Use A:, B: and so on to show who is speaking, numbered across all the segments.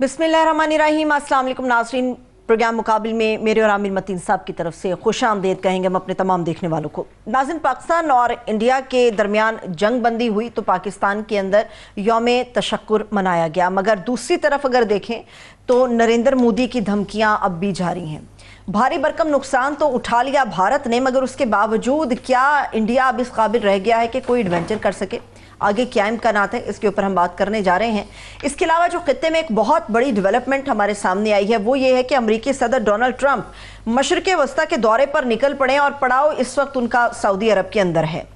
A: बिस्मिल्लाहिर्रहमानिर्रहीम। अस्सलाम वालेकुम नाज़रीन, प्रोग्राम मुकाबिल में मेरे और आमिर मतीन साहब की तरफ से खुश आमदेद कहेंगे हम अपने तमाम देखने वालों को। नाज़रीन, पाकिस्तान और इंडिया के दरमियान जंग बंदी हुई तो पाकिस्तान के अंदर यौम तशक्कुर मनाया गया, मगर दूसरी तरफ अगर देखें तो नरेंद्र मोदी की धमकियां अब भी जारी हैं। भारी भरकम नुकसान तो उठा लिया भारत ने, मगर उसके बावजूद क्या इंडिया अब इस काबिल रह गया है कि कोई एडवेंचर कर सके? आगे क्या इम्कानात है, इसके ऊपर हम बात करने जा रहे हैं। इसके अलावा जो खित्ते में एक बहुत बड़ी डेवलपमेंट हमारे सामने आई है वो ये है कि अमेरिकी सदर डोनाल्ड ट्रंप मशरिक़ वस्ता के दौरे पर निकल पड़े और पड़ाव इस वक्त उनका सऊदी अरब के अंदर है।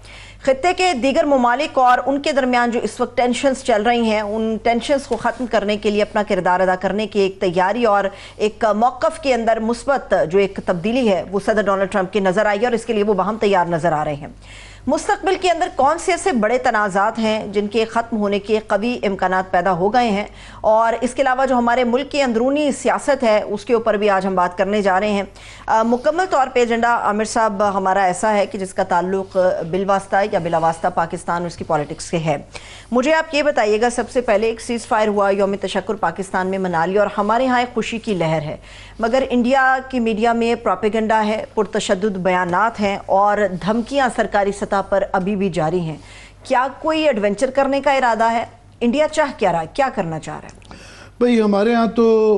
A: खित्ते के दीगर ममालिक और उनके दरमियान जो इस वक्त टेंशंस चल रही हैं, उन टेंशंस को ख़त्म करने के लिए अपना किरदार अदा करने की एक तैयारी और एक मौक़िफ़ के अंदर मुस्बत जो एक तब्दीली है वो सदर डोनाल्ड ट्रंप की नज़र आई है और इसके लिए वो बाहम तैयार नज़र आ रहे हैं। मुस्तक़बिल के अंदर कौन से ऐसे बड़े तनाज़ात हैं जिनके ख़त्म होने के कवी इम्कानात पैदा हो गए हैं, और इसके अलावा जो हमारे मुल्क की अंदरूनी सियासत है उसके ऊपर भी आज हम बात करने जा रहे हैं। मुकम्मल तौर पे एजेंडा आमिर साहब हमारा ऐसा है कि जिसका ताल्लुक बिलवास्ता या बिलावास्ता पाकिस्तान और उसकी पॉलिटिक्स से है। मुझे आप ये बताइएगा, सबसे पहले एक सीज़ फायर हुआ, यौम तशक्कुर पाकिस्तान में मना लिया और हमारे यहाँ एक खुशी की लहर है, मगर इंडिया की मीडिया में प्रोपेगेंडा है, पुरतशद्दुद बयानात हैं और धमकियाँ सरकारी सतह पर अभी भी जारी हैं। क्या कोई एडवेंचर करने का इरादा है? इंडिया चाह क्या रहा है, क्या करना चाह रहा है?
B: भाई हमारे यहाँ तो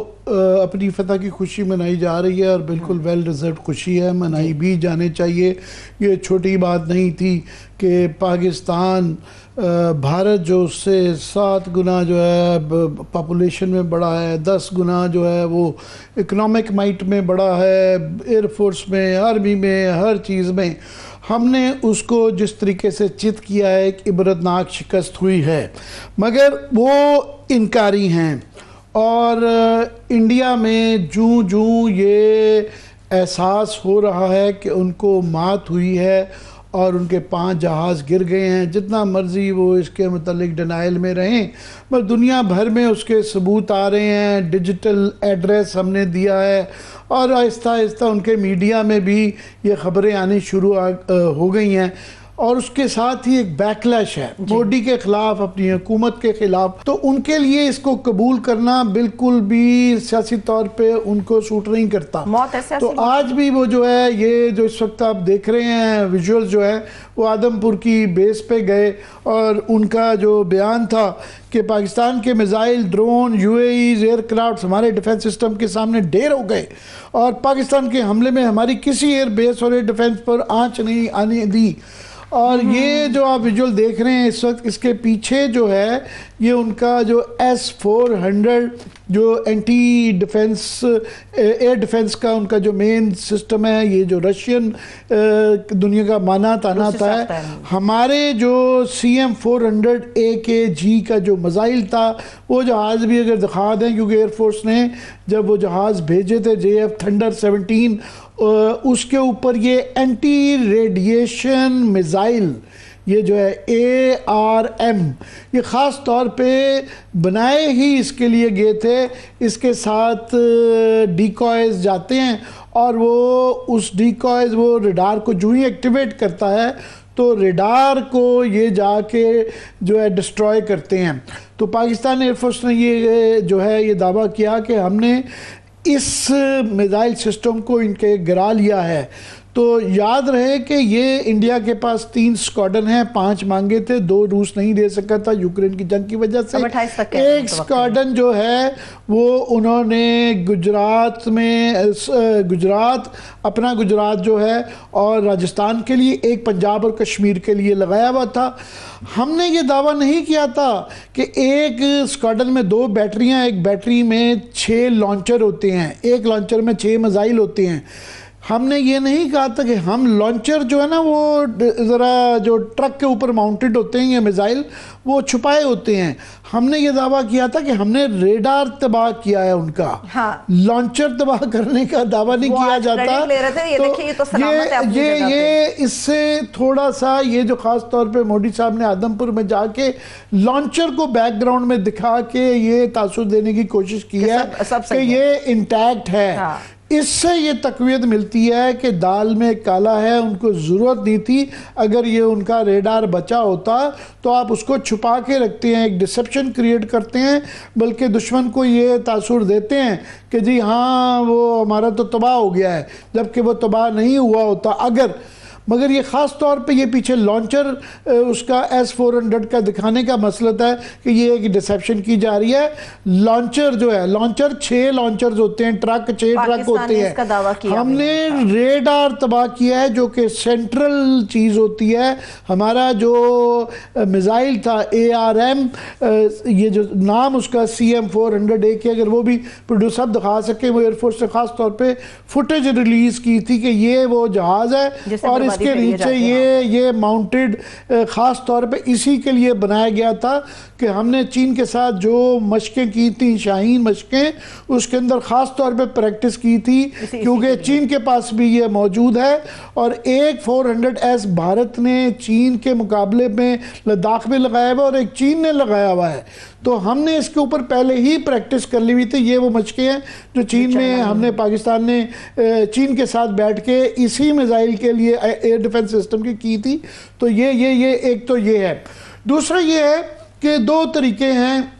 B: अपनी फतह की खुशी मनाई जा रही है और बिल्कुल वेल डिज़र्व खुशी है, मनाई भी जाने चाहिए। ये छोटी बात नहीं थी कि पाकिस्तान भारत जो उससे 7 गुना जो है पॉपुलेशन में बड़ा है, 10 गुना जो है वो इकोनॉमिक माइट में बड़ा है, एयरफोर्स में, आर्मी में, हर चीज़ में हमने उसको जिस तरीके से चित किया है एक इबरतनाक शिकस्त हुई है, मगर वो इनकारी हैं। और इंडिया में जूं जूं ये एहसास हो रहा है कि उनको मात हुई है और उनके 5 जहाज़ गिर गए हैं, जितना मर्ज़ी वो इसके मतलब डिनाइल में रहें, पर दुनिया भर में उसके सबूत आ रहे हैं। डिजिटल एड्रेस हमने दिया है और आहिस्ता आहिस्ता उनके मीडिया में भी ये ख़बरें आनी शुरू हो गई हैं। और उसके साथ ही एक बैकलैश है मोदी के ख़िलाफ़, अपनी हुकूमत के ख़िलाफ़, तो उनके लिए इसको कबूल करना बिल्कुल भी सियासी तौर पे उनको सूट नहीं करता। तो आज भी वो जो है, ये जो इस वक्त आप देख रहे हैं विजुअल्स जो है, वो आदमपुर की बेस पे गए और उनका जो बयान था कि पाकिस्तान के मिसाइल, ड्रोन, यूएईज़, एयरक्राफ्ट हमारे डिफेंस सिस्टम के सामने ढेर हो गए और पाकिस्तान के हमले में हमारी किसी एयर बेस और एयर डिफेंस पर आँच नहीं आने दी। और ये जो आप विजुअल देख रहे हैं इस वक्त, इसके पीछे जो है ये उनका जो S-400 जो एंटी डिफेंस एयर डिफेंस का उनका जो मेन सिस्टम है, ये जो रशियन दुनिया का माना तानात है। हमारे जो CM-400 का जो मिसाइल था, वो जहाज़ भी अगर दिखा दें, क्योंकि एयरफोर्स ने जब वो जहाज़ भेजे थे JF थंडर 17, उसके ऊपर ये एंटी रेडिएशन मिसाइल, ये जो है ARM, ये ख़ास तौर पे बनाए ही इसके लिए गए थे। इसके साथ डिकॉयज़ जाते हैं और वो उस डिकॉयज़ वो रडार को जो ही एक्टिवेट करता है तो रडार को ये जाके जो है डिस्ट्रॉय करते हैं। तो पाकिस्तान एयरफोर्स ने ये जो है ये दावा किया कि हमने इस मिसाइल सिस्टम को इनके गिरा लिया है। तो याद रहे कि ये इंडिया के पास 3 स्क्वाड्रन हैं, 5 मांगे थे, 2 रूस नहीं दे सका था यूक्रेन की जंग की वजह से। एक स्क्वाड्रन जो है वो उन्होंने गुजरात में, गुजरात अपना गुजरात जो है और राजस्थान के लिए, एक पंजाब और कश्मीर के लिए लगाया हुआ था। हमने ये दावा नहीं किया था कि एक स्क्वाड्रन में 2 बैटरियां, एक बैटरी में 6 लॉन्चर होते हैं, एक लॉन्चर में 6 मिसाइल होते हैं। हमने ये नहीं कहा था कि हम लॉन्चर जो है ना वो ज़रा जो ट्रक के ऊपर माउंटेड होते हैं, ये मिसाइल वो छुपाए होते हैं। हमने ये दावा किया था कि हमने रेडार तबाह किया है उनका। हाँ। लॉन्चर तबाह करने का दावा नहीं किया जाता। ये इससे थोड़ा सा ये जो ख़ास तौर पे मोदी साहब ने आदमपुर में जाके लॉन्चर को बैकग्राउंड में दिखा के ये तासुर देने की कोशिश की है कि ये इंटैक्ट है। हाँ। इससे ये तक़वियत मिलती है कि दाल में काला है, उनको ज़रूरत नहीं थी। अगर ये उनका रेडार बचा होता तो आप उसको छुपा के रखते हैं, एक डिसेप्शन क्रिएट करते हैं, बल्कि दुश्मन को ये तासुर देते हैं कि जी हाँ वो हमारा तो तबाह हो गया है, जबकि वो तबाह नहीं हुआ होता अगर। मगर ये ख़ास तौर पे ये पीछे लॉन्चर उसका S-400 का दिखाने का मसला है कि ये एक डिसेप्शन की जा रही है। लॉन्चर जो है, लॉन्चर 6 लॉन्चर्स होते हैं, ट्रक 6 ट्रक होते हैं। हमने रेडार तबाह किया है जो कि सेंट्रल चीज़ होती है। हमारा जो मिसाइल था ARM, ये जो नाम उसका CM-400A की अगर वो भी प्रोड्यूसर दिखा सके, वो एयरफोर्स ने ख़ास तौर पर फुटेज रिलीज़ की थी कि ये वो जहाज़ है और इसके नीचे ये माउंटेड ख़ास तौर पे इसी के लिए बनाया गया था कि हमने चीन के साथ जो मशकें की थी, शाहीन मशकें, उसके अंदर ख़ास तौर पे प्रैक्टिस की थी, क्योंकि चीन के पास भी ये मौजूद है। और एक 400S भारत ने चीन के मुकाबले में लद्दाख में लगाया हुआ और एक चीन ने लगाया हुआ है, तो हमने इसके ऊपर पहले ही प्रैक्टिस कर ली हुई थी। ये वो मशकें हैं जो चीन में हमने, पाकिस्तान ने चीन के साथ बैठ के इसी मिसाइल के लिए एयर डिफेंस सिस्टम की थी। तो ये एक तो ये है। दूसरा ये है कि 2 तरीके हैं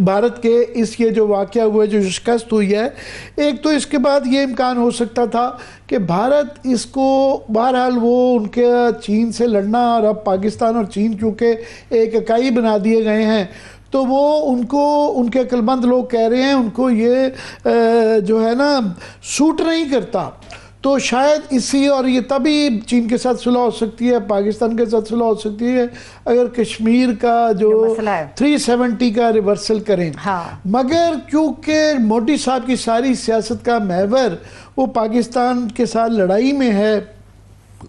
B: भारत के इस ये जो वाक़या हुआ, जो शिकस्त हुई है। एक तो इसके बाद ये इम्कान हो सकता था कि भारत इसको, बहरहाल वो उनके चीन से लड़ना, और अब पाकिस्तान और चीन क्योंकि एक इकाई बना दिए गए हैं, तो वो उनको, उनके अक्लमंद लोग कह रहे हैं उनको ये जो है ना सूट नहीं करता। तो शायद इसी, और ये तभी चीन के साथ सुलह हो सकती है, पाकिस्तान के साथ सुलह हो सकती है अगर कश्मीर का जो 370 का रिवर्सल करें।
A: हाँ।
B: मगर क्योंकि मोदी साहब की सारी सियासत का महवर वो पाकिस्तान के साथ लड़ाई में है,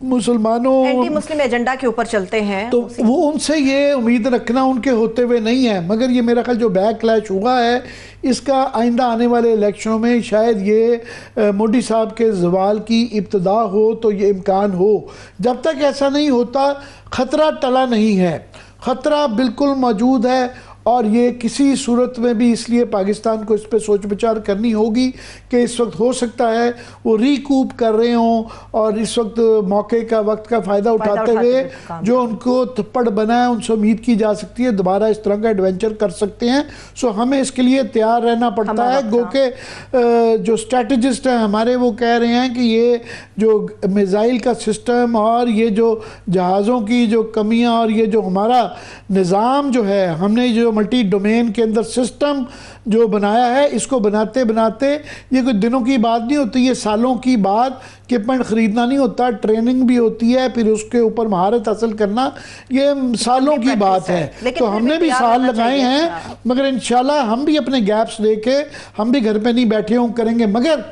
B: मुसलमानों,
A: एंटी मुस्लिम एजेंडा के ऊपर चलते हैं,
B: तो वो उनसे ये उम्मीद रखना उनके होते हुए नहीं है। मगर ये मेरा ख्याल जो बैकलैश हुआ है, इसका आइंदा आने वाले इलेक्शनों में शायद ये मोदी साहब के ज़वाल की इब्तिदा हो, तो ये इम्कान हो। जब तक ऐसा नहीं होता, ख़तरा टला नहीं है, ख़तरा बिल्कुल मौजूद है। और ये किसी सूरत में भी इसलिए पाकिस्तान को इस पर सोच विचार करनी होगी कि इस वक्त हो सकता है वो रिकूप कर रहे हों, और इस वक्त मौके का, वक्त का फ़ायदा उठाते हुए जो उनको थप्पड़ बना है, उनसे उम्मीद की जा सकती है दोबारा इस तरह का एडवेंचर कर सकते हैं। सो हमें इसके लिए तैयार रहना पड़ता है। गो के जो स्ट्रेटजिस्ट हैं हमारे, वो कह रहे हैं कि ये जो मिसाइल का सिस्टम और ये जो जहाज़ों की जो कमियाँ और ये जो हमारा निज़ाम जो है, हमने जो मल्टी डोमेन के अंदर सिस्टम जो बनाया है, इसको बनाते बनाते ये कोई दिनों की बात नहीं होती, ये सालों की बात। इक्विपमेंट ख़रीदना नहीं होता, ट्रेनिंग भी होती है, फिर उसके ऊपर महारत हासिल करना, ये सालों की बात है। तो हमने भी साल लगाए हैं, मगर इंशाल्लाह हम भी अपने गैप्स देके, हम भी घर पे नहीं बैठे हों, करेंगे। मगर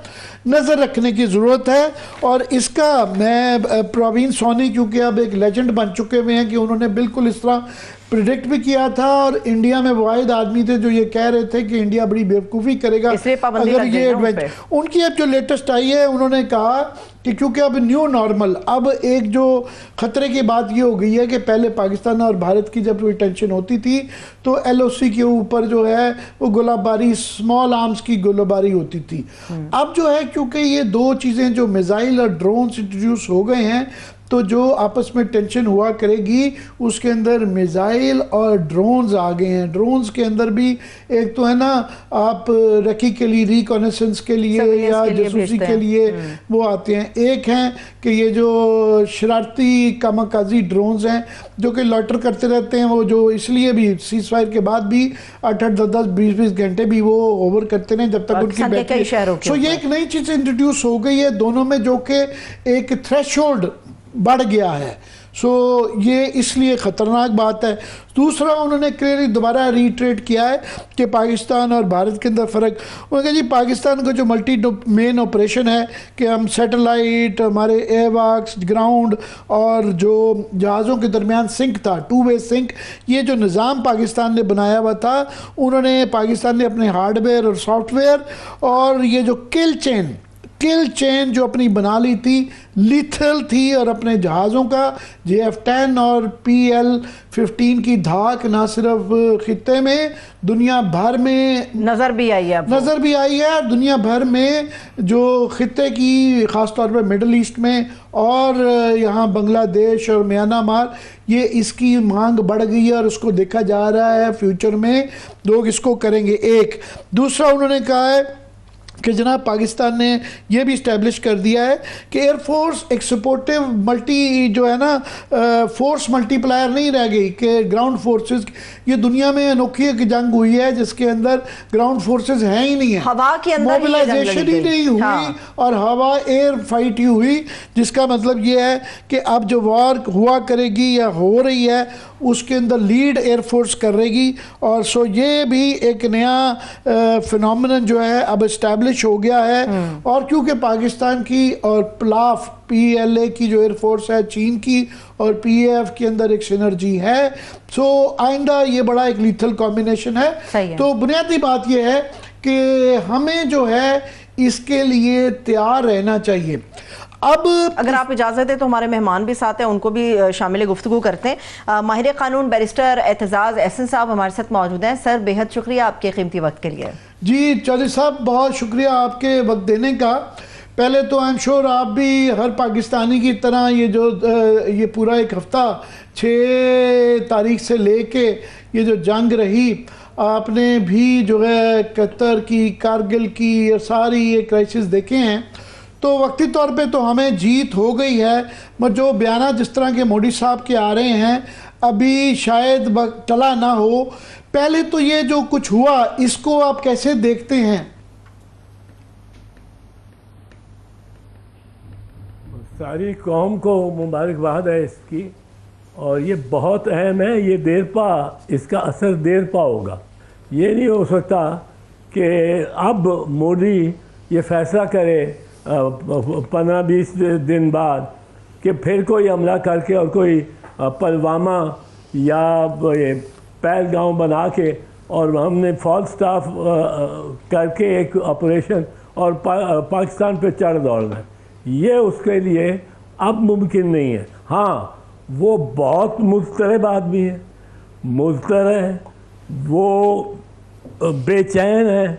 B: नज़र रखने की ज़रूरत है। और इसका मैं प्रवीण सोनी, क्योंकि अब एक लेजेंड बन चुके हुए हैं कि उन्होंने बिल्कुल इस तरह प्रिडिक्ट भी किया था, और इंडिया में वाहिद आदमी थे जो ये कह रहे थे कि इंडिया बड़ी बेवकूफ़ी करेगा अगर ये एडवेंचर। उनकी अब जो लेटेस्ट आई है, उन्होंने कहा कि क्योंकि अब न्यू नॉर्मल, अब एक जो ख़तरे की बात ये हो गई है कि पहले पाकिस्तान और भारत की जब कोई टेंशन होती थी तो LOC के ऊपर जो है वो गोलाबारी, स्मॉल आर्म्स की गोलाबारी होती थी। अब जो है, क्योंकि ये 2 चीज़ें जो मिसाइल और ड्रोन्स इंट्रोड्यूस हो गए हैं, तो जो आपस में टेंशन हुआ करेगी उसके अंदर मिसाइल और ड्रोन्स आ गए हैं। ड्रोन्स के अंदर भी एक तो है ना, आप रकी के लिए, रिकॉनेसेंस के लिए या जासूसी के लिए वो आते हैं। एक हैं कि ये जो शरारती कामाकाजी ड्रोन्स हैं जो कि लॉटर करते रहते हैं, वो जो इसलिए भी सीज फायर के बाद भी 8-8, 10-10, 20-20 घंटे भी वो ओवर करते हैं जब तक उनकी बैटरी। सो ये एक नई चीज़ इंट्रोड्यूस हो गई है दोनों में, जो कि एक थ्रेशोल्ड बढ़ गया है। सो ये इसलिए ख़तरनाक बात है। दूसरा, उन्होंने क्लियरली दोबारा रीट्रेट किया है कि पाकिस्तान और भारत के अंदर फ़र्क। उन्होंने कहा जी पाकिस्तान का जो मल्टी मेन ऑपरेशन है कि हम सैटेलाइट, हमारे एयरवर्क्स, ग्राउंड और जो जहाज़ों के दरमियान सिंक था, 2 वे सिंक, ये जो निज़ाम पाकिस्तान ने बनाया हुआ था, उन्होंने, पाकिस्तान ने अपने हार्डवेयर और सॉफ्टवेयर और ये जो किल चेन किल चेन जो अपनी बना ली थी लिथल थी, और अपने जहाज़ों का JF-10 और PL-15 की धाक ना सिर्फ खित्ते में, दुनिया भर में
A: नजर भी आई है अब वो।
B: नज़र भी आई है। दुनिया भर में जो खित्ते की ख़ास तौर पे मिडल ईस्ट में और यहाँ बांग्लादेश और म्यांमार, ये इसकी मांग बढ़ गई है और उसको देखा जा रहा है फ्यूचर में लोग इसको करेंगे। एक दूसरा उन्होंने कहा है कि जनाब पाकिस्तान ने यह भी इस्टेब्लिश कर दिया है कि एयरफोर्स एक सपोर्टिव मल्टी जो है ना फोर्स मल्टीप्लायर नहीं रह गई, कि ग्राउंड फोर्सेस, ये दुनिया में अनोखी एक जंग हुई है जिसके अंदर ग्राउंड फोर्सेस हैं ही नहीं है,
A: हवा के अंदर
B: मोबिलाइजेशन ही नहीं हुई।
A: हाँ।
B: और हवा एयर फाइट ही हुई, जिसका मतलब ये है कि अब जो वॉर हुआ करेगी या हो रही है उसके अंदर लीड एयरफोर्स करेगी। और सो ये भी एक नया फिनोमिनन जो है अब इस्टेब्लिश हो गया है। और क्योंकि पाकिस्तान की और प्लाफ PLA की जो एयरफोर्स है चीन की और PAF के अंदर एक सिनर्जी है, सो आइंदा ये बड़ा एक लीथल कॉम्बिनेशन है।
A: सही है।
B: तो बुनियादी बात ये है कि हमें जो है इसके लिए तैयार रहना चाहिए। अब
A: अगर आप इजाज़त दें तो हमारे मेहमान भी साथ हैं, उनको भी शामिल गुफ्तगू करते हैं। माहिर कानून बैरिस्टर एतजाज़ एहसन साहब हमारे साथ मौजूद हैं। सर, बेहद शुक्रिया आपके कीमती वक्त के लिए।
B: जी चौधरी साहब, बहुत शुक्रिया आपके वक्त देने का। पहले तो आई एम श्योर आप भी हर पाकिस्तानी की तरह ये पूरा एक हफ्ता 6 तारीख से लेके ये जो जंग रही, आपने भी जो है कतर की, कारगिल की, ये सारी ये क्राइसिस देखे हैं। तो वक्ती तौर पे तो हमें जीत हो गई है, मगर जो बयाना जिस तरह के मोदी साहब के आ रहे हैं अभी शायद टला ना हो। पहले तो ये जो कुछ हुआ इसको आप कैसे देखते हैं?
C: सारी कौम को मुबारकबाद है इसकी, और ये बहुत अहम है। ये देर पा इसका असर देर पा होगा। ये नहीं हो सकता कि अब मोदी ये फैसला करे 15-20 दिन बाद कि फिर कोई हमला करके और कोई पुलवामा या ये पहलगाम बना के और हमने फॉल्स स्टाफ करके एक ऑपरेशन और पाकिस्तान पे चढ़ दौड़ना है, ये उसके लिए अब मुमकिन नहीं है। हाँ, वो बहुत मुस्तरब आदमी है, मुस्तरब है, वो बेचैन है,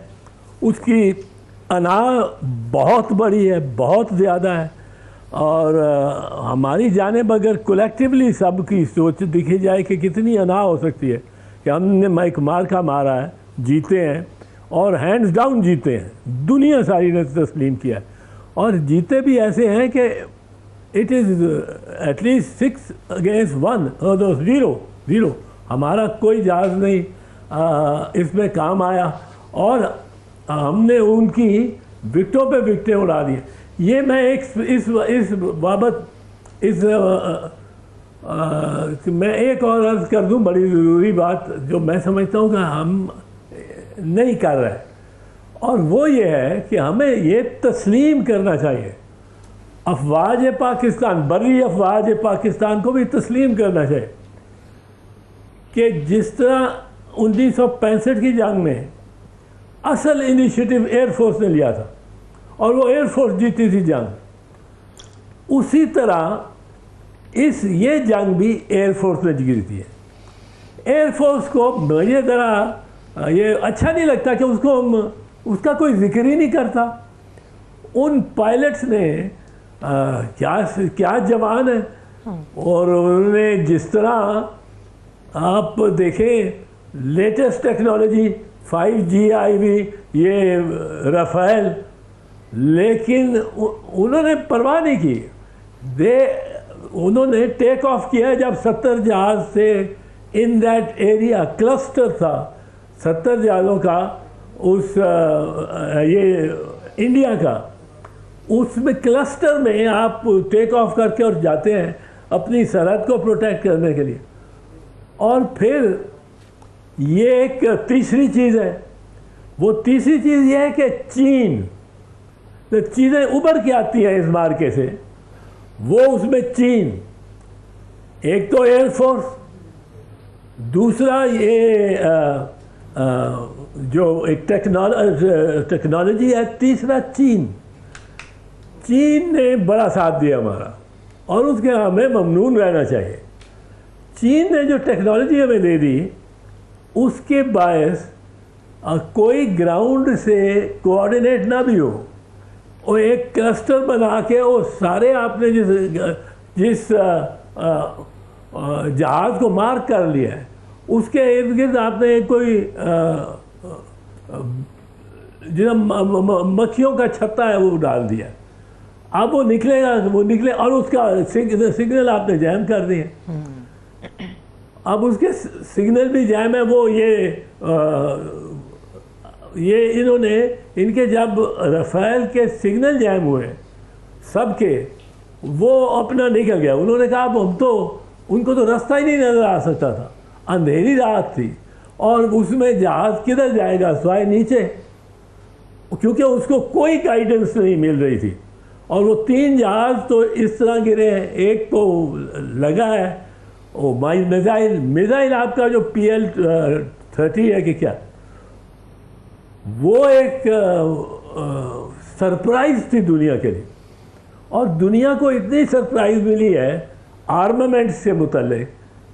C: उसकी अना बहुत बड़ी है, बहुत ज़्यादा है। और हमारी जानिब अगर कलेक्टिवली सबकी सोच दिखी जाए कि कितनी अना हो सकती है कि हमने एक मार्का मारा है, जीते हैं और हैंड्स डाउन जीते हैं, दुनिया सारी ने तस्लीम किया है, और जीते भी ऐसे हैं कि इट इज़ एटलीस्ट 6 against 1, 0, हमारा कोई जहाज़ नहीं इसमें काम आया और हमने उनकी विकटों पे विकटें उड़ा दी। ये मैं इस बाबत मैं एक और अर्ज़ कर दूं, बड़ी ज़रूरी बात जो मैं समझता हूँ कि हम नहीं कर रहे, और वो ये है कि हमें ये तस्लीम करना चाहिए, अफवाज पाकिस्तान, बर्री अफवाज पाकिस्तान को भी तस्लीम करना चाहिए कि जिस तरह 1965 की जंग में असल इनिशिएटिव एयरफोर्स ने लिया था और वो एयरफोर्स जीती थी जंग, उसी तरह ये जंग भी एयरफोर्स ने जीती है। एयरफोर्स को मुझे ज़रा ये अच्छा नहीं लगता कि उसका कोई जिक्र ही नहीं करता। उन पायलट्स ने क्या जवान है, और उन्होंने जिस तरह आप देखें लेटेस्ट टेक्नोलॉजी 5G आई भी, ये राफेल, लेकिन उन्होंने परवाह नहीं की। उन्होंने टेक ऑफ किया जब 70 जहाज़ से इन दैट एरिया क्लस्टर था 70 जहाज़ों का, उस ये इंडिया का, उसमें क्लस्टर में आप टेक ऑफ करके और जाते हैं अपनी सरहद को प्रोटेक्ट करने के लिए। और फिर ये एक तीसरी चीज़ है, वो तीसरी चीज़ ये है कि चीन, तो चीज़ें उभर के आती हैं इस मार्के से, वो उसमें चीन, एक तो एयरफोर्स, दूसरा ये जो एक टेक्नोलॉजी है, तीसरा चीन। चीन ने बड़ा साथ दिया हमारा, और उसके हमें ममनून रहना चाहिए। चीन ने जो टेक्नोलॉजी हमें दे दी, उसके बायस कोई ग्राउंड से कोऑर्डिनेट ना भी हो, वो एक क्लस्टर बना के वो सारे आपने जिस जहाज़ को मार्क कर लिया है, उसके इर्द गिर्द आपने कोई जो मक्खियों का छत्ता है वो डाल दिया। अब वो निकलेगा, वो निकले, और उसका सिग्नल आपने जैम कर दिए। अब उसके सिग्नल भी जैम है। वो ये इन्होंने इनके जब रफ़ेल के सिग्नल जैम हुए सबके, वो अपना निकल गया। उन्होंने कहा अब हम तो, उनको तो रास्ता ही नहीं नज़र आ सकता था, अंधेरी रात थी, और उसमें जहाज़ किधर जाएगा, स्वाय नीचे, क्योंकि उसको कोई गाइडेंस नहीं मिल रही थी। और वो 3 जहाज़ तो इस तरह गिरे हैं। एक तो लगा है वो मिज़ाइल आपका जो PL-30 है कि क्या, वो एक सरप्राइज़ थी दुनिया के लिए। और दुनिया को इतनी सरप्राइज़ मिली है आर्मामेंट से मुतल्लिक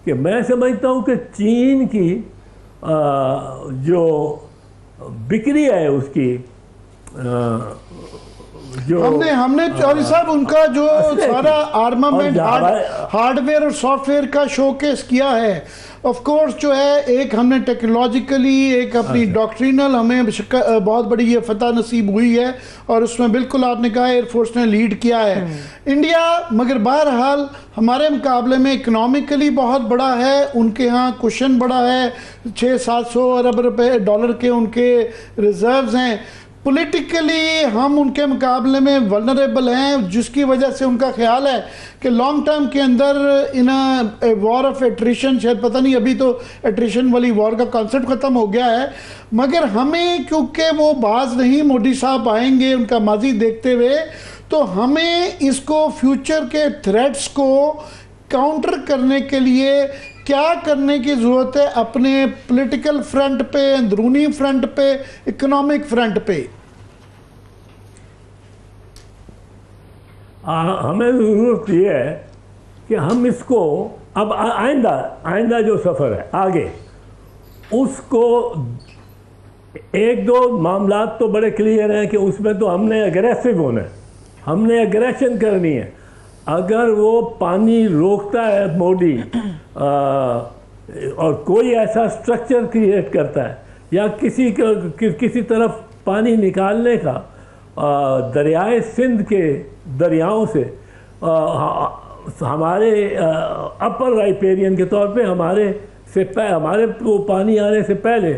C: कि मैं समझता हूँ कि चीन की जो बिक्री है उसकी, जो
B: हमने चौधरी साहब उनका जो सारा आर्मामेंट हार्डवेयर और सॉफ्टवेयर का शोकेस किया है, ऑफ कोर्स जो है, एक हमने टेक्नोलॉजिकली, एक अपनी डॉक्ट्रिनल, हमें बहुत बड़ी ये फतह नसीब हुई है, और उसमें बिल्कुल आपने कहा एयरफोर्स ने लीड किया है इंडिया। मगर बहरहाल हमारे मुकाबले में इकनॉमिकली बहुत बड़ा है, उनके यहाँ कुशन बड़ा है, 600-700 अरब रुपए डॉलर के उनके रिजर्व्स हैं। पॉलिटिकली हम उनके मुकाबले में वल्नरेबल हैं, जिसकी वजह से उनका ख्याल है कि लॉन्ग टर्म के अंदर इन वॉर ऑफ एट्रिशन, शायद पता नहीं, अभी तो एट्रिशन वाली वॉर का कॉन्सेप्ट ख़त्म हो गया है, मगर हमें, क्योंकि वो बाज नहीं, मोदी साहब आएंगे उनका माजी देखते हुए, तो हमें इसको फ्यूचर के थ्रेट्स को काउंटर करने के लिए क्या करने की ज़रूरत है, अपने पॉलिटिकल फ्रंट पे, अंदरूनी फ्रंट पे, इकोनॉमिक फ्रंट पे?
C: हमें ज़रूरत ये है कि हम इसको अब आइंदा जो सफ़र है आगे, उसको 1-2 मामलात तो बड़े क्लियर हैं कि उसमें तो हमने अग्रेसिव होना है, हमने एग्रेशन करनी है। अगर वो पानी रोकता है मोदी, और कोई ऐसा स्ट्रक्चर क्रिएट करता है या किसी तरफ पानी निकालने का, दरियाए सिंध के दरियाओं से हमारे अपर राइपेरियन के तौर पे हमारे वो पानी आने से पहले,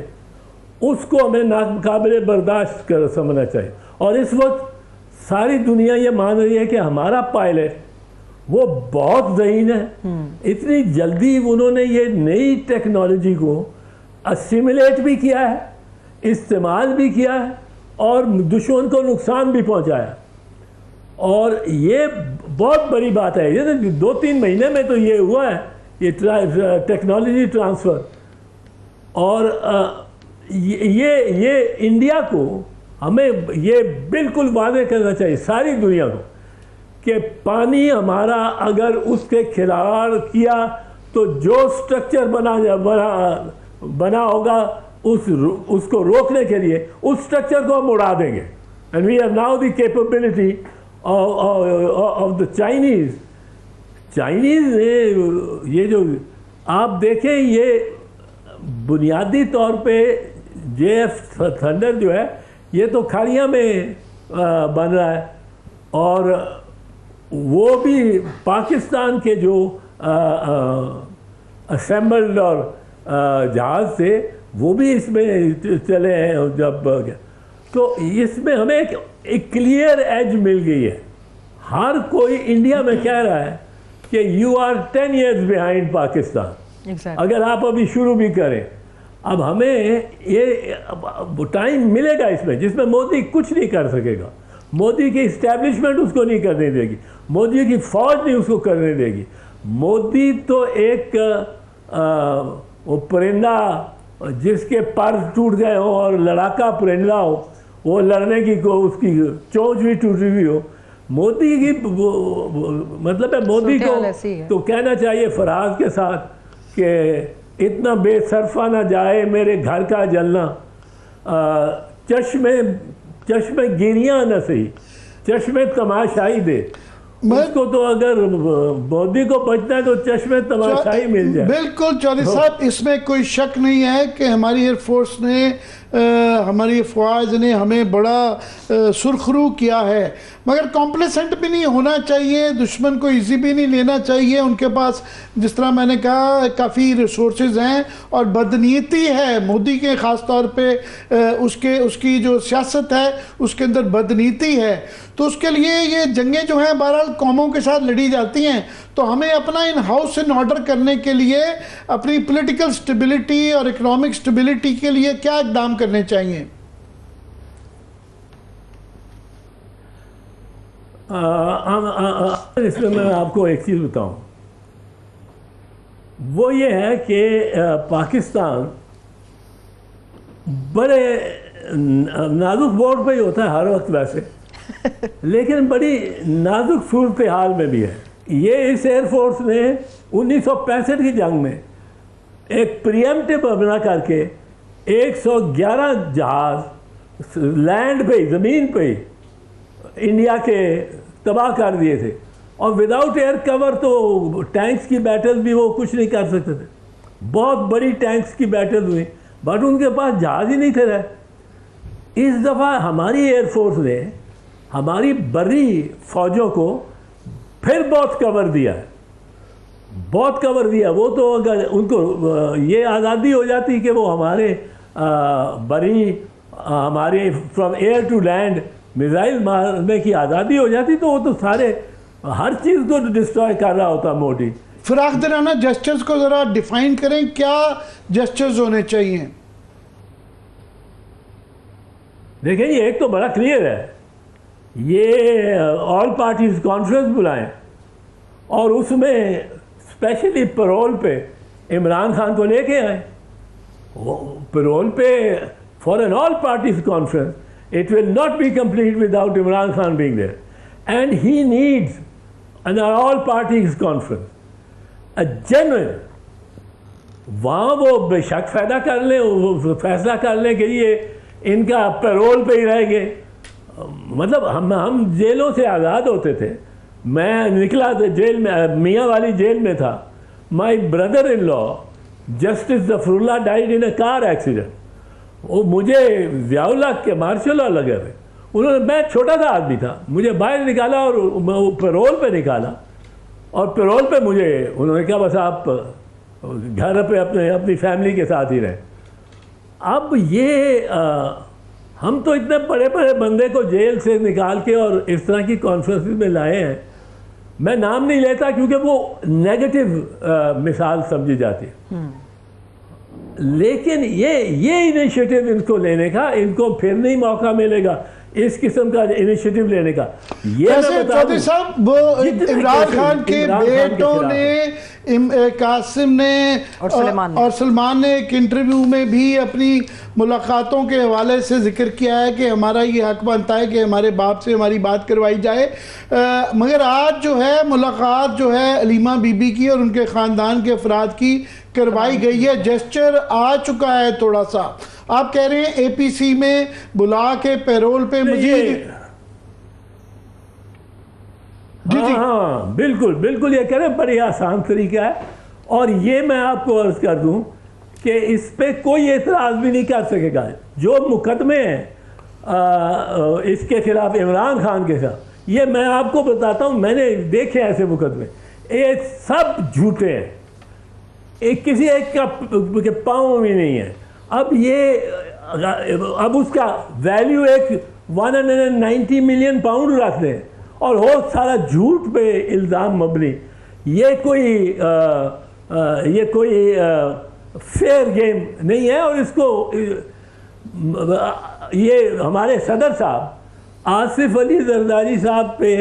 C: उसको हमें नाकाबिले बर्दाश्त कर समझना चाहिए। और इस वक्त सारी दुनिया ये मान रही है कि हमारा पायलट वो बहुत ज़हीन है। इतनी जल्दी उन्होंने ये नई टेक्नोलॉजी को असिमिलेट भी किया है, इस्तेमाल भी किया है, और दुश्मन को नुकसान भी पहुंचाया। और ये बहुत बड़ी बात है। ये 2-3 महीने में तो ये हुआ है, ये टेक्नोलॉजी ट्रांसफ़र। और ये इंडिया को हमें ये बिल्कुल वादे करना चाहिए सारी दुनिया को कि पानी हमारा अगर उसके खिलाड़ किया तो जो स्ट्रक्चर बना होगा उसको रोकने के लिए उस स्ट्रक्चर को हम उड़ा देंगे। And we have now the capability of the Chinese ने, ये जो आप देखें, ये बुनियादी तौर पे JF थंडर जो है, ये तो खाड़िया में बन रहा है, और वो भी पाकिस्तान के जो असेंबल्ड और जहाज़ थे वो भी इसमें चले हैं। जब तो इसमें हमें एक क्लियर एज मिल गई है। हर कोई इंडिया में कह रहा है कि you are 10 years behind Pakistan. अगर आप अभी शुरू भी करें, अब हमें ये टाइम मिलेगा इसमें, जिसमें मोदी कुछ नहीं कर सकेगा। मोदी की इस्टेब्लिशमेंट उसको नहीं करने देगी, मोदी की फौज नहीं उसको करने देगी। मोदी तो एक वो परिंदा जिसके पर टूट गए हो और लड़ाका परिंदा हो, वो लड़ने की उसकी चोंच भी टूटी हुई हो, मोदी की मतलब है मोदी
D: सूरत हाल ऐसी है।
C: को तो कहना चाहिए फराज के साथ कि इतना बेसरफा ना जाए मेरे घर का जलना, चश्मे गिरियाँ न सही, चश्मे तमाशाई दे। उसको तो अगर मोदी को बचना है तो चश्मे तमाशाई मिल जाए।
B: बिल्कुल चौधरी साहब, इसमें कोई शक नहीं है कि हमारी एयरफोर्स ने हमारी फ़ौज ने हमें बड़ा सुरखरू किया है, मगर कॉम्प्लेसेंट भी नहीं होना चाहिए, दुश्मन को इजी भी नहीं लेना चाहिए। उनके पास जिस तरह मैंने कहा काफ़ी रिसोर्सेज हैं और बदनीयती है मोदी के ख़ास तौर पे, उसकी जो सियासत है उसके अंदर बदनीयती है। तो उसके लिए ये जंगें जो हैं बहरहाल कौमों के साथ लड़ी जाती हैं, तो हमें अपना इन हाउस इन ऑर्डर करने के लिए अपनी पॉलिटिकल स्टेबिलिटी और इकोनॉमिक स्टेबिलिटी के लिए क्या इकदाम करने चाहिए?
C: इसमें मैं आपको एक चीज़ बताऊं, वो ये है कि पाकिस्तान बड़े नाजुक बोर्ड पे ही होता है हर वक्त वैसे, लेकिन बड़ी नाजुक सूरत हाल में भी है। ये इस एयरफोर्स ने 1965 की जंग में एक प्रिएम्प्टिव बना करके 111 जहाज लैंड पे, ज़मीन पे इंडिया के तबाह कर दिए थे, और विदाउट एयर कवर तो टैंक्स की बैटल भी वो कुछ नहीं कर सकते थे। बहुत बड़ी टैंक्स की बैटल हुई, बट उनके पास जहाज ही नहीं थे रहे। इस दफ़ा हमारी एयरफोर्स ने हमारी बड़ी फौजों को फिर बहुत कवर दिया है, बहुत कवर दिया। वो तो अगर उनको ये आज़ादी हो जाती कि वो हमारे बड़ी हमारे from air to land missile मारने की आज़ादी हो जाती, तो वो तो सारे हर चीज़ को डिस्ट्रॉय कर रहा होता मोदी।
B: फिराक दिलाना जेस्चर्स को ज़रा डिफाइन करें, क्या जेस्चर्स होने चाहिए?
C: देखें, ये एक तो बड़ा क्लियर है, ये ऑल पार्टीज कॉन्फ्रेंस बुलाएं और उसमें स्पेशली पैरोल पे इमरान खान को लेके आए। पैरोल पे for an all parties conference, it will not be complete without Imran Khan being there, and he needs an all parties conference, a genuine। वहाँ वो बेशक फायदा कर लें, वो फैसला कर लें कि ये इनका पैरोल पे ही रहेंगे। मतलब हम जेलों से आज़ाद होते थे। मैं निकला था जेल में, मियाँ वाली जेल में था। My brother in law justice Zafrullah died in a car accident. वो मुझे ज़ियाउल्लाह के मार्शल लॉ लगे हुए, उन्होंने, मैं छोटा सा आदमी था, मुझे बाहर निकाला और पैरोल पे निकाला, और पैरोल पे मुझे उन्होंने कहा बस आप घर पे अपनी फैमिली के साथ ही रहें। अब ये हम तो इतने बड़े बड़े बंदे को जेल से निकाल के और इस तरह की कॉन्फ्रेंस में लाए हैं। मैं नाम नहीं लेता क्योंकि वो नेगेटिव मिसाल समझी जाती है, लेकिन ये इनिशिएटिव इनको लेने का, इनको फिर नहीं मौका मिलेगा इस किस्म का इनिशिएटिव लेने का। ये
B: चौधरी साहब, वो इमरान खान के बेटों ने, कासिम ने और सलमान ने एक इंटरव्यू में भी अपनी मुलाकातों के हवाले से जिक्र किया है कि हमारा ये हक बनता है कि हमारे बाप से हमारी बात करवाई जाए। मगर आज जो है मुलाकात जो है अलीमा बीबी की और उनके ख़ानदान के अफराद की करवाई गई है, जेस्चर आ चुका है थोड़ा सा। आप कह रहे हैं एपीसी में बुला के पैरोल पे मजीद।
C: हाँ, बिल्कुल बिल्कुल, ये कह रहे हैं बड़ी आसान तरीका है। और ये मैं आपको अर्ज कर दूं कि इस पे कोई एतराज़ भी नहीं कर सकेगा। जो मुकदमे हैं इसके खिलाफ इमरान खान के साथ, ये मैं आपको बताता हूँ, मैंने देखे ऐसे मुकदमे, ये सब झूठे हैं, एक किसी एक का पाँव भी नहीं है। अब उसका वैल्यू एक 190 मिलियन पाउंड रख दें और हो सारा झूठ पे इल्ज़ाम मबनी। ये कोई फेयर गेम नहीं है। और इसको ये हमारे सदर साहब आसिफ अली जरदारी साहब पे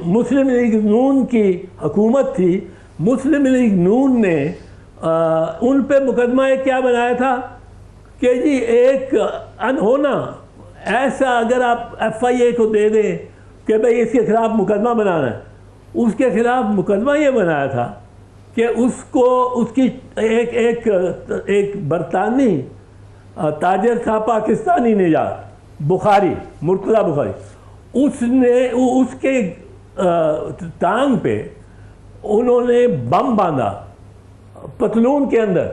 C: मुस्लिम लीग नून की हुकूमत थी, मुस्लिम लीग नून ने उन पे मुकदमा एक क्या बनाया था कि जी एक अनहोना ऐसा अगर आप FIA को दे दें कि भाई इसके खिलाफ मुकदमा बनाना है, उसके खिलाफ मुकदमा ये बनाया था कि उसको उसकी एक बरतानी ताजर था पाकिस्तानी निजात बुखारी, मुर्तज़ा बुखारी, उसने उसके टांग पे उन्होंने बम बांधा पतलून के अंदर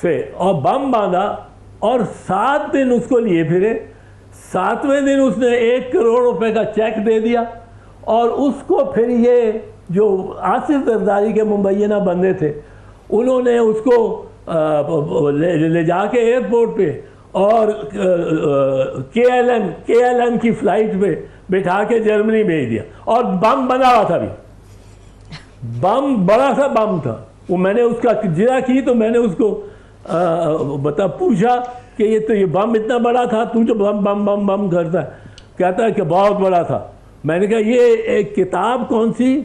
C: से, और बम बांधा और 7 दिन उसको लिए फिरे। 7वें दिन उसने 1 करोड़ रुपए का चेक दे दिया, और उसको फिर ये जो आसिफ जरदारी के मुबैना बंदे थे उन्होंने उसको ले जाके एयरपोर्ट पे और KLM की फ्लाइट पे बिठा के जर्मनी भेज दिया, और बम बना हुआ था भी, बम बड़ा सा बम था वो। मैंने उसका जिरा की तो मैंने उसको पूछा कि ये बम इतना बड़ा था, तू जो बम बम बम बम करता है, कहता है कि बहुत बड़ा था। मैंने कहा ये एक किताब कौन सी,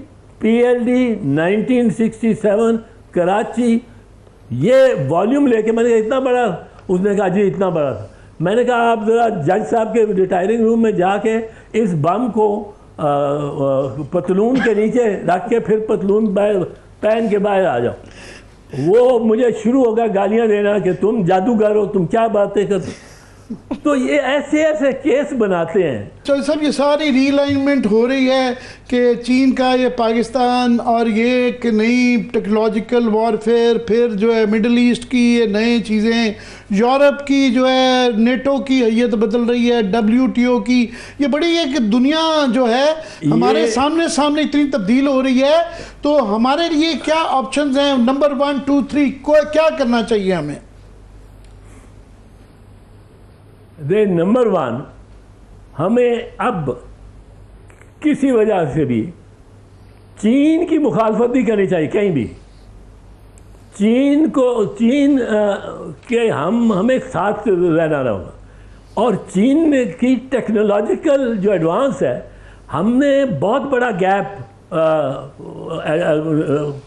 C: PLD 1967 कराची, ये वॉल्यूम लेके मैंने कहा इतना बड़ा, उसने कहा जी इतना बड़ा था। मैंने कहा आप ज़रा जज साहब के रिटायरिंग रूम में जाके इस बम को पतलून के नीचे रख के फिर पतलून पहन के बाहर आ जाओ। वो मुझे शुरू होगा गालियां देना कि तुम जादूगर हो, तुम क्या बातें करते। तो ये ऐसे ऐसे केस बनाते हैं।
B: तो सब ये सारी रीअलाइनमेंट हो रही है कि चीन का ये पाकिस्तान और ये एक नई टेक्नोलॉजिकल वॉरफेयर, फिर जो है मिडल ईस्ट की ये नई चीज़ें, यूरोप की जो है नेटो की हैयत बदल रही है, WTO की, ये बड़ी एक दुनिया जो है हमारे सामने सामने इतनी तब्दील हो रही है। तो हमारे लिए क्या ऑप्शंस हैं, नंबर 1 2 3 को क्या करना चाहिए हमें?
C: नंबर 1, हमें अब किसी वजह से भी चीन की मुखालफत नहीं करनी चाहिए कहीं भी। चीन के हमें साथ रहना होगा, और चीन की टेक्नोलॉजिकल जो एडवांस है, हमने बहुत बड़ा गैप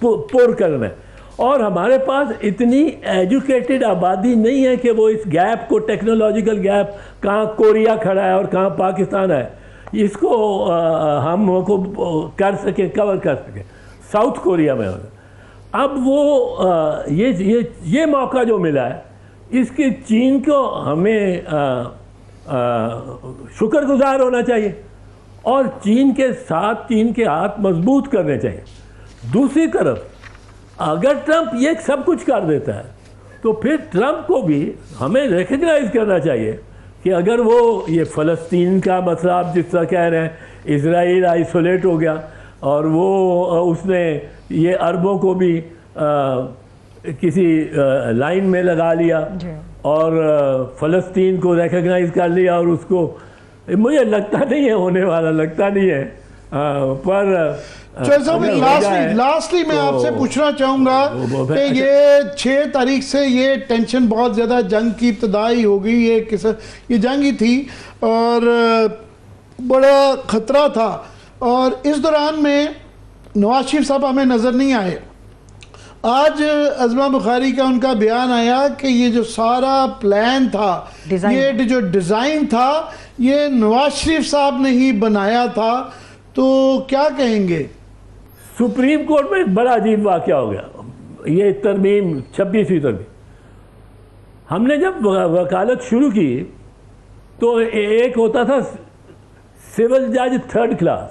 C: पुर करना है, और हमारे पास इतनी एजुकेटेड आबादी नहीं है कि वो इस गैप को, टेक्नोलॉजिकल गैप, कहाँ कोरिया खड़ा है और कहाँ पाकिस्तान है, इसको हमको कर सके, कवर कर सके। साउथ कोरिया में होगा। अब वो ये मौका जो मिला है, इसके चीन को हमें शुक्रगुजार होना चाहिए, और चीन के साथ चीन के हाथ मजबूत करने चाहिए। दूसरी तरफ अगर ट्रंप ये सब कुछ कर देता है, तो फिर ट्रंप को भी हमें रिकग्नाइज करना चाहिए कि अगर वो ये फ़लस्तीन का मसला, आप जिस तरह कह रहे हैं, इजराइल आइसोलेट हो गया और वो उसने ये अरबों को भी किसी लाइन में लगा लिया और फ़लस्तीन को रिकग्नाइज कर लिया, और उसको मुझे लगता नहीं है होने वाला, लगता नहीं है। पर लास्टली मैं आपसे पूछना चाहूँगा कि ये 6 तारीख से ये टेंशन बहुत ज़्यादा जंग की इब्तदाई हो गई, ये जंग ही थी और बड़ा ख़तरा था, और इस दौरान में नवाज शरीफ साहब हमें नज़र नहीं आए। आज अज़मा बुखारी का उनका बयान आया कि ये जो सारा प्लान था, ये जो डिज़ाइन था, ये नवाज शरीफ साहब ने ही बनाया था। तो क्या कहेंगे? सुप्रीम कोर्ट में एक बड़ा अजीब वाक़या हो गया, ये तरमीम 26वीं तरमीम। हमने जब वकालत शुरू की तो एक होता था सिविल जज 3rd क्लास,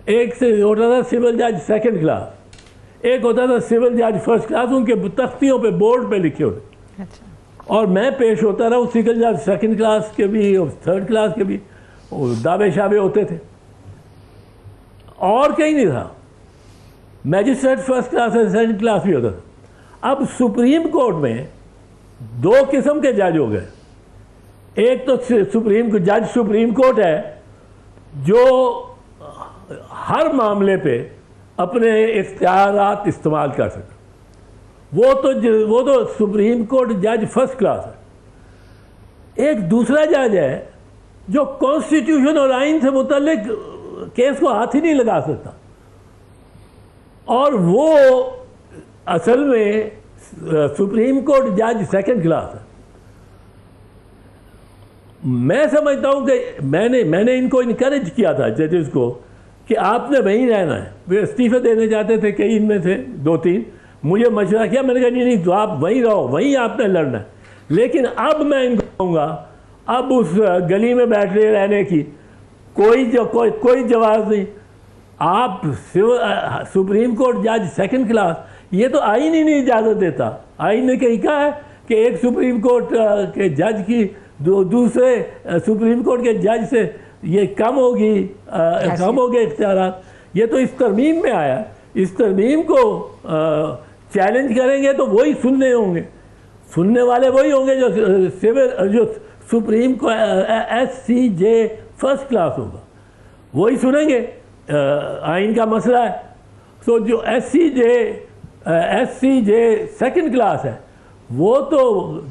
C: एक से होता था सिविल जज 2nd क्लास, एक होता था सिविल जज 1st क्लास। उनके तख्तियों पे, बोर्ड पे लिखे होते। अच्छा। और मैं पेश होता रहा, सिविल जज 2nd क्लास के भी और 3rd क्लास के भी दावे शावे होते थे, और कहीं नहीं था। मैजिस्ट्रेट 1st क्लास और 2nd क्लास भी होता था। अब सुप्रीम कोर्ट में 2 किस्म के जज हो गए। एक तो सुप्रीम कोर्ट है जो हर मामले पे अपने इख्तियारात इस्तेमाल कर सकता, वो तो सुप्रीम कोर्ट जज 1st क्लास है। एक दूसरा जज है जो कॉन्स्टिट्यूशन और आइन से मुतल्लिक केस को हाथ ही नहीं लगा सकता, और वो असल में सुप्रीम कोर्ट जज 2nd क्लास है। मैं समझता हूँ कि मैंने इनको इनकरेज किया था जजेस को कि आपने वहीं रहना है। वे इस्तीफे देने जाते थे कई, इनमें से 2-3, मुझे मशवरा किया, मैंने कहा नहीं तो आप वहीं रहो, वहीं आपने लड़ना है। लेकिन अब मैं इनको कहूँगा, अब उस गली में बैठे रहने की कोई जवाब नहीं। आप सुप्रीम कोर्ट जज 2nd क्लास, ये तो आईन ही नहीं इजाज़त देता। आईन ने कहा है कि एक सुप्रीम कोर्ट के जज की दूसरे सुप्रीम कोर्ट के जज से ये कम हो गए इख्तियारात। ये तो इस तरमीम में आया। इस तरमीम को चैलेंज करेंगे तो वही सुनने वाले वही होंगे जो सुप्रीम को SCJ 1st क्लास होगा, वही सुनेंगे। आइन का मसला है। तो जो SCJ 2nd क्लास है, वो तो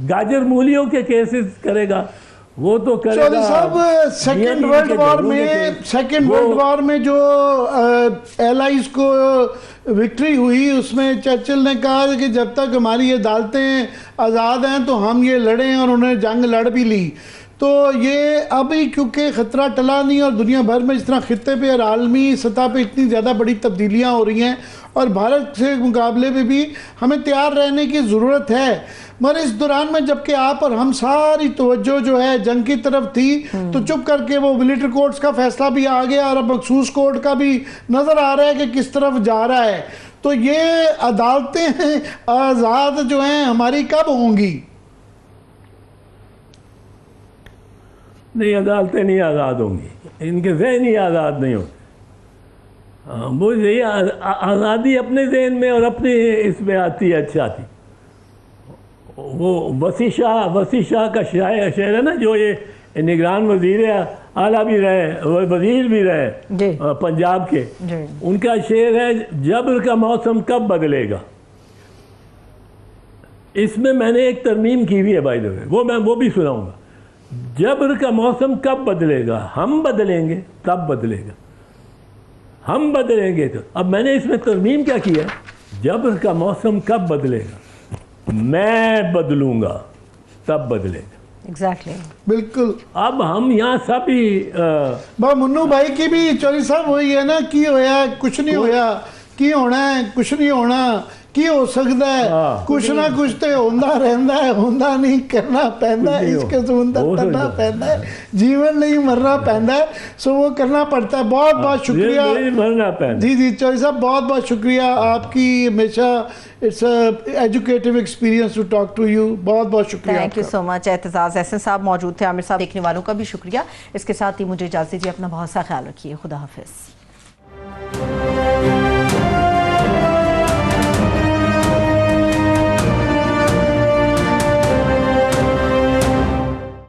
C: गाजर मूलियों के केसेस करेगा, वो तो करेगा।
B: चौधरी साहब, सेकेंड वर्ल्ड वॉर में जो एलाइज को विक्ट्री हुई, उसमें चर्चिल ने कहा कि जब तक हमारी अदालतें आज़ाद हैं तो हम ये लड़ें, और उन्होंने जंग लड़ भी ली। तो ये अभी क्योंकि ख़तरा टला नहीं, और दुनिया भर में जिस तरह खित्ते पे और आलमी सतह पे इतनी ज़्यादा बड़ी तब्दीलियाँ हो रही हैं, और भारत के मुकाबले में भी हमें तैयार रहने की ज़रूरत है। मगर इस दौरान में जबकि आप और हम सारी तवज्जो जो है जंग की तरफ थी, तो चुप करके वो मिलिट्री कोर्ट्स का फैसला भी आ गया, और अब मखसूस कोर्ट का भी नज़र आ रहा है कि किस तरफ जा रहा है। तो ये अदालतें आज़ाद जो हैं हमारी कब होंगी?
C: नहीं, अदालतें नहीं आज़ाद होंगी, इनके जहन ही आज़ाद नहीं होते। मुझे ये आज़ादी अपने जहन में और अपने इसमें आती है। अच्छा आती वो वसी शाह का शेर है ना, जो ये निगरान वजीर आला भी रहे, वजीर भी रहे पंजाब के, उनका शेर है, जबर का मौसम कब बदलेगा। इसमें मैंने एक तरमीम की हुई है बाय द वे, वो भी सुनाऊंगा। जबर का मौसम कब बदलेगा, हम बदलेंगे तब बदलेगा, हम बदलेंगे तो। अब मैंने इसमें तरमीम क्या किया, जबर का मौसम कब बदलेगा, मैं बदलूंगा तब बदलेगा।
A: एग्जैक्टली
B: बिल्कुल।
C: अब हम यहाँ सभी
B: मुन्नू भाई की भी चौधरी साहब वही है ना, की होया कुछ नहीं होया, की होना है कुछ नहीं होना, की हो सकता है कुछ ना कुछ तो होंदा रहंदा है, होंदा नहीं करना पैंदा है, इसके सुंदर करना पैंदा है, जीवन नहीं मरना पैंदा है, सो वो करना पड़ता है। बहुत बहुत शुक्रिया
C: मरना पैंदा।
B: जी चौधरी साहब, बहुत बहुत शुक्रिया आपकी, हमेशा it's educative experience to talk to you. बहुत बहुत शुक्रिया।
A: Thank you so much. Aitzaz Ahsan sahab मौजूद थे, आमिर साहब, देखने वालों का भी शुक्रिया। इसके साथ ही मुझे इजाज़त दीजिए, अपना बहुत सा ख्याल रखिए, खुदा हाफिज़।